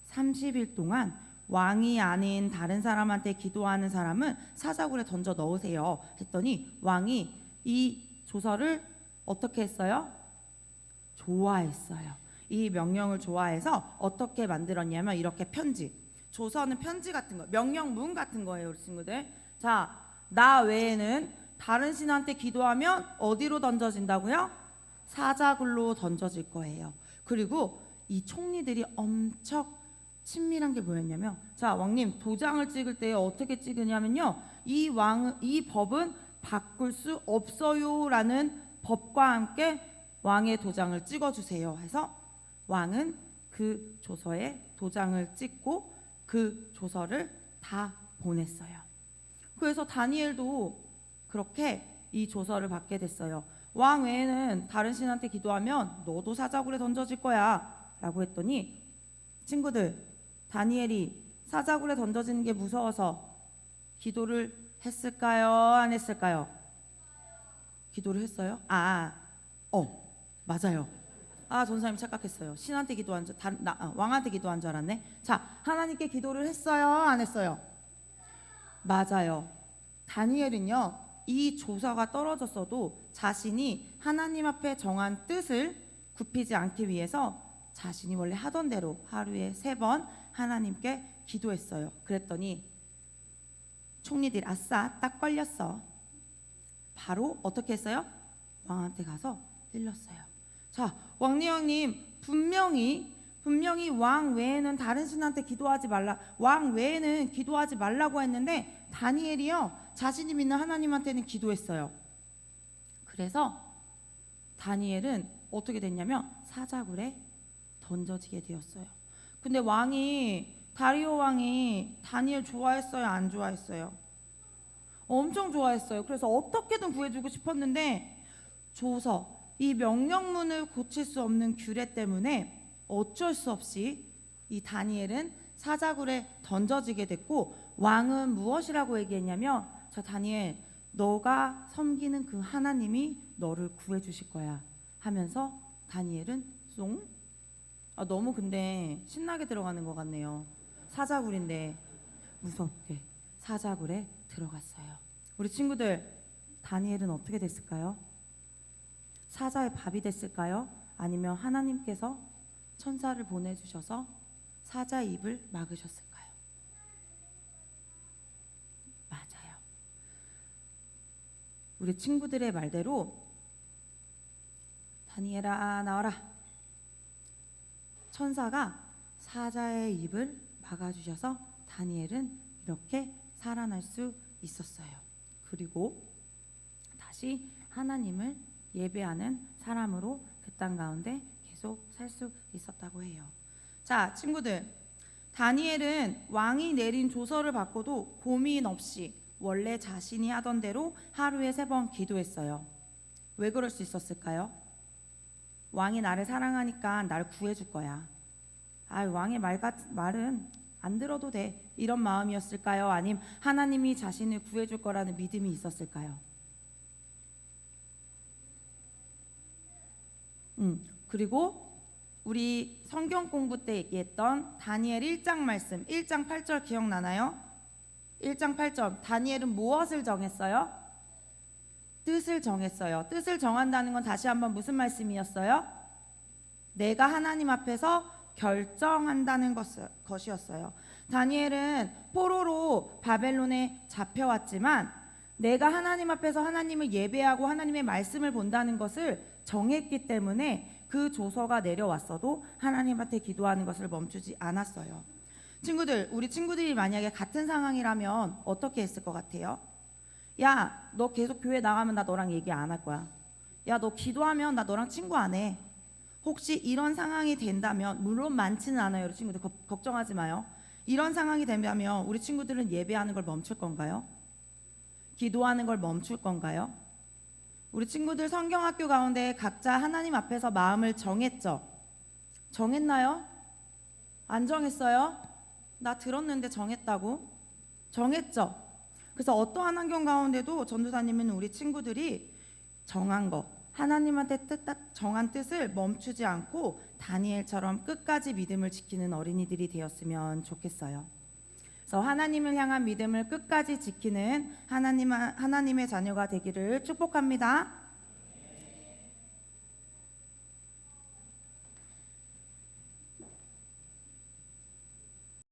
30일 동안 왕이 아닌 다른 사람한테 기도하는 사람은 사자굴에 던져 넣으세요 했더니 왕이 이 조서를 어떻게 했어요? 좋아했어요. 이 명령을 좋아해서 어떻게 만들었냐면 이렇게 편지, 조서는 편지 같은 거, 명령문 같은 거예요. 우리 친구들, 자 나 외에는 다른 신한테 기도하면 어디로 던져진다고요? 사자굴로 던져질 거예요. 그리고 이 총리들이 엄청 친밀한 게 뭐였냐면, 자 왕님 도장을 찍을 때 어떻게 찍으냐면요, 이 법은 바꿀 수 없어요라는 법과 함께 왕의 도장을 찍어주세요 해서 왕은 그 조서에 도장을 찍고 그 조서를 다 보냈어요. 그래서 다니엘도 그렇게 이 조서를 받게 됐어요. 왕 외에는 다른 신한테 기도하면 너도 사자굴에 던져질 거야 라고 했더니, 친구들, 다니엘이 사자굴에 던져지는 게 무서워서 기도를 했을까요? 안 했을까요? 기도를 했어요? 맞아요. 전사님 착각했어요. 신한테 기도한 줄, 왕한테 기도한 줄 알았네. 자, 하나님께 기도를 했어요? 안 했어요? 맞아요. 다니엘은요, 이 조서가 떨어졌어도 자신이 하나님 앞에 정한 뜻을 굽히지 않기 위해서 자신이 원래 하던 대로 하루에 3번 하나님께 기도했어요. 그랬더니 총리들이 아싸 딱 걸렸어. 바로 어떻게 했어요? 왕한테 가서 일렀어요. 자, 왕님 분명히 왕 외에는 다른 신한테 기도하지 말라, 왕 외에는 기도하지 말라고 했는데 다니엘이요 자신이 믿는 하나님한테는 기도했어요. 그래서 다니엘은 어떻게 됐냐면 사자굴에 던져지게 되었어요. 근데 다리오 왕이 다니엘 좋아했어요? 안 좋아했어요? 엄청 좋아했어요. 그래서 어떻게든 구해주고 싶었는데 조서, 이 명령문을 고칠 수 없는 규례 때문에 어쩔 수 없이 이 다니엘은 사자굴에 던져지게 됐고, 왕은 무엇이라고 얘기했냐면, 자 다니엘, 너가 섬기는 그 하나님이 너를 구해주실 거야 하면서 다니엘은 너무 근데 신나게 들어가는 것 같네요. 사자굴인데 무섭게 사자굴에 들어갔어요. 우리 친구들, 다니엘은 어떻게 됐을까요? 사자의 밥이 됐을까요? 아니면 하나님께서 천사를 보내주셔서 사자의 입을 막으셨을까요? 맞아요. 우리 친구들의 말대로 다니엘아 나와라, 천사가 사자의 입을 막아주셔서 다니엘은 이렇게 살아날 수 있었어요. 그리고 다시 하나님을 예배하는 사람으로 그 땅 가운데 계속 살 수 있었다고 해요. 자 친구들, 다니엘은 왕이 내린 조서를 받고도 고민 없이 원래 자신이 하던 대로 하루에 3번 기도했어요. 왜 그럴 수 있었을까요? 왕이 나를 사랑하니까 나를 구해줄 거야. 왕의 말은 안 들어도 돼, 이런 마음이었을까요? 아님 하나님이 자신을 구해줄 거라는 믿음이 있었을까요? 그리고 우리 성경 공부 때 얘기했던 다니엘 1장 말씀 1장 8절 기억나나요? 1장 8절 다니엘은 무엇을 정했어요? 뜻을 정했어요. 뜻을 정한다는 건 다시 한번 무슨 말씀이었어요? 내가 하나님 앞에서 결정한다는 것이었어요. 다니엘은 포로로 바벨론에 잡혀왔지만 내가 하나님 앞에서 하나님을 예배하고 하나님의 말씀을 본다는 것을 정했기 때문에 그 조서가 내려왔어도 하나님한테 기도하는 것을 멈추지 않았어요. 친구들, 우리 친구들이 만약에 같은 상황이라면 어떻게 했을 것 같아요? 야, 너 계속 교회 나가면 나 너랑 얘기 안 할 거야. 야, 너 기도하면 나 너랑 친구 안 해. 혹시 이런 상황이 된다면, 물론 많지는 않아요. 우리 친구들 걱정하지 마요. 이런 상황이 된다면 우리 친구들은 예배하는 걸 멈출 건가요? 기도하는 걸 멈출 건가요? 우리 친구들 성경학교 가운데 각자 하나님 앞에서 마음을 정했죠? 정했나요? 안 정했어요? 나 들었는데 정했다고? 정했죠? 그래서 어떠한 환경 가운데도 전도사님은 우리 친구들이 정한 거, 하나님한테 정한 뜻을 멈추지 않고 다니엘처럼 끝까지 믿음을 지키는 어린이들이 되었으면 좋겠어요. 그래서 하나님을 향한 믿음을 끝까지 지키는 하나님의 자녀가 되기를 축복합니다.